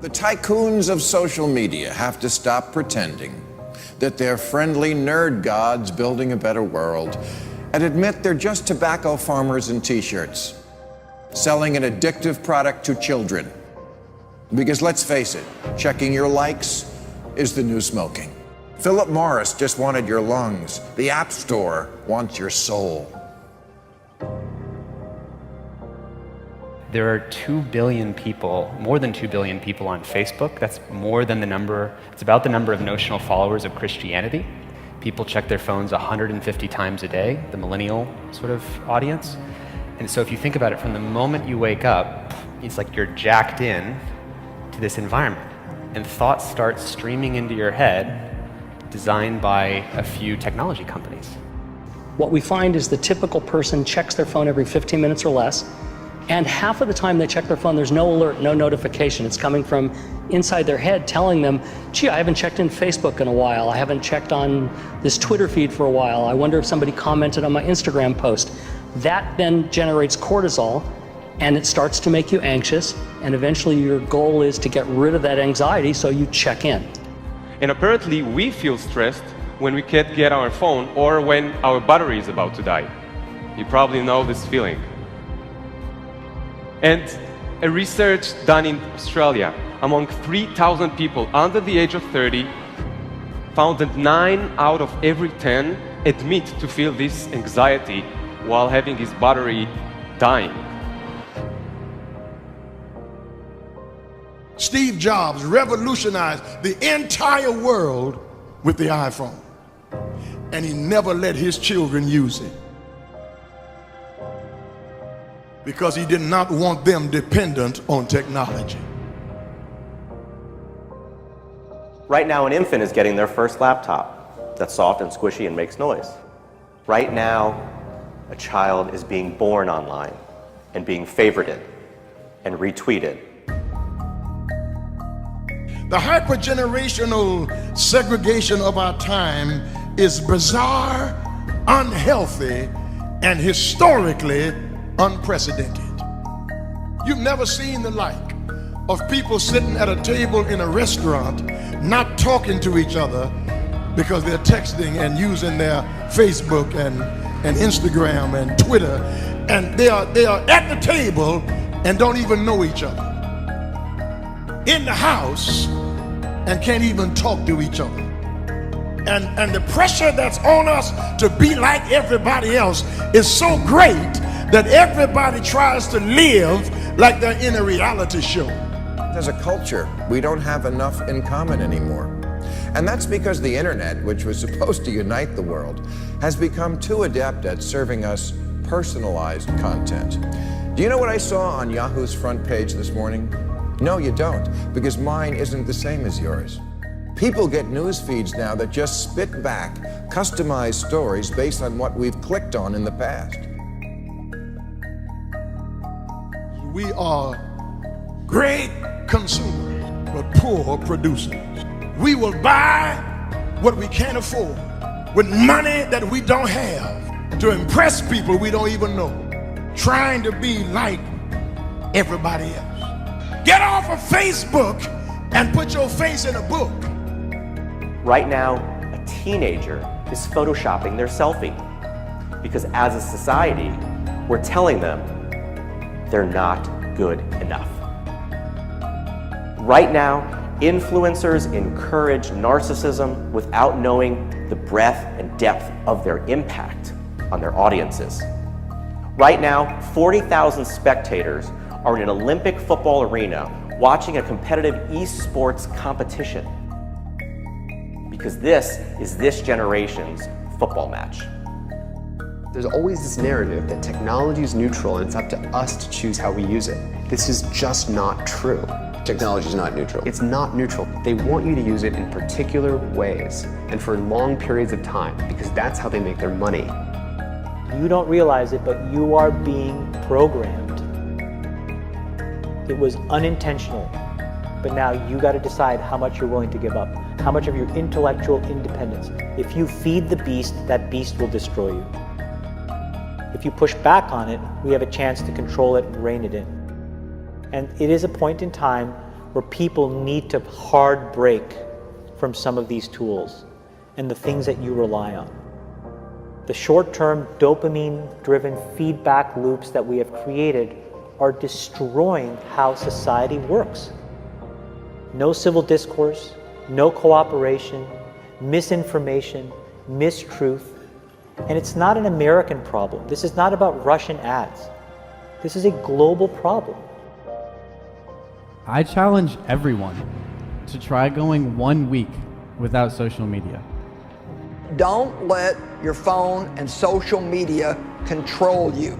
The tycoons of social media have to stop pretending that they're friendly nerd gods building a better world and admit they're just tobacco farmers in t-shirts, selling an addictive product to children. Because let's face it, checking your likes is the new smoking. Philip Morris just wanted your lungs. The App Store wants your soul. There are 2 billion people, more than 2 billion people on Facebook. That's more than the number, it's about the number of notional followers of Christianity. People check their phones 150 times a day, the millennial sort of audience. And so if you think about it, from the moment you wake up, it's like you're jacked in to this environment. And thoughts start streaming into your head, designed by a few technology companies. What we find is the typical person checks their phone every 15 minutes or less, and half of the time they check their phone, there's no alert, no notification. It's coming from inside their head telling them, gee, I haven't checked in Facebook in a while. I haven't checked on this Twitter feed for a while. I wonder if somebody commented on my Instagram post. That then generates cortisol, and it starts to make you anxious, and eventually your goal is to get rid of that anxiety, so you check in. And apparently we feel stressed when we can't get our phone or when our battery is about to die. You probably know this feeling. And a research done in Australia among 3,000 people under the age of 30 found that 9 out of every 10 admit to feel this anxiety while having his battery dying. Steve Jobs revolutionized the entire world with the iPhone, and he never let his children use it because he did not want them dependent on technology. Right now, an infant is getting their first laptop that's soft and squishy and makes noise. Right now, a child is being born online and being favorited and retweeted. The hypergenerational segregation of our time is bizarre, unhealthy, and historically unprecedented. You've never seen the like of people sitting at a table in a restaurant not talking to each other because they're texting and using their Facebook and Instagram and Twitter, and they are at the table and don't even know each other. In the house and can't even talk to each other. And the pressure that's on us to be like everybody else is so great that everybody tries to live like they're in a reality show. As a culture, we don't have enough in common anymore. And that's because the internet, which was supposed to unite the world, has become too adept at serving us personalized content. Do you know what I saw on Yahoo's front page this morning? No, you don't, because mine isn't the same as yours. People get news feeds now that just spit back customized stories based on what we've clicked on in the past. We are great consumers, but poor producers. We will buy what we can't afford with money that we don't have to impress people we don't even know, trying to be like everybody else. Get off of Facebook and put your face in a book. Right now, a teenager is photoshopping their selfie because as a society, we're telling them they're not good enough. Right now, influencers encourage narcissism without knowing the breadth and depth of their impact on their audiences. Right now, 40,000 spectators are in an Olympic football arena watching a competitive esports competition because this is this generation's football match. There's always this narrative that technology is neutral and it's up to us to choose how we use it. This is just not true. Technology is not neutral. It's not neutral. They want you to use it in particular ways and for long periods of time because that's how they make their money. You don't realize it, but you are being programmed. It was unintentional, but now you got to decide how much you're willing to give up, how much of your intellectual independence. If you feed the beast, that beast will destroy you. If you push back on it, we have a chance to control it and rein it in. And it is a point in time where people need to hard break from some of these tools and the things that you rely on. The short-term dopamine-driven feedback loops that we have created are destroying how society works. No civil discourse, no cooperation, misinformation, mistruth. And it's not an American problem. This is not about Russian ads. This is a global problem. I challenge everyone to try going 1 week without social media. Don't let your phone and social media control you.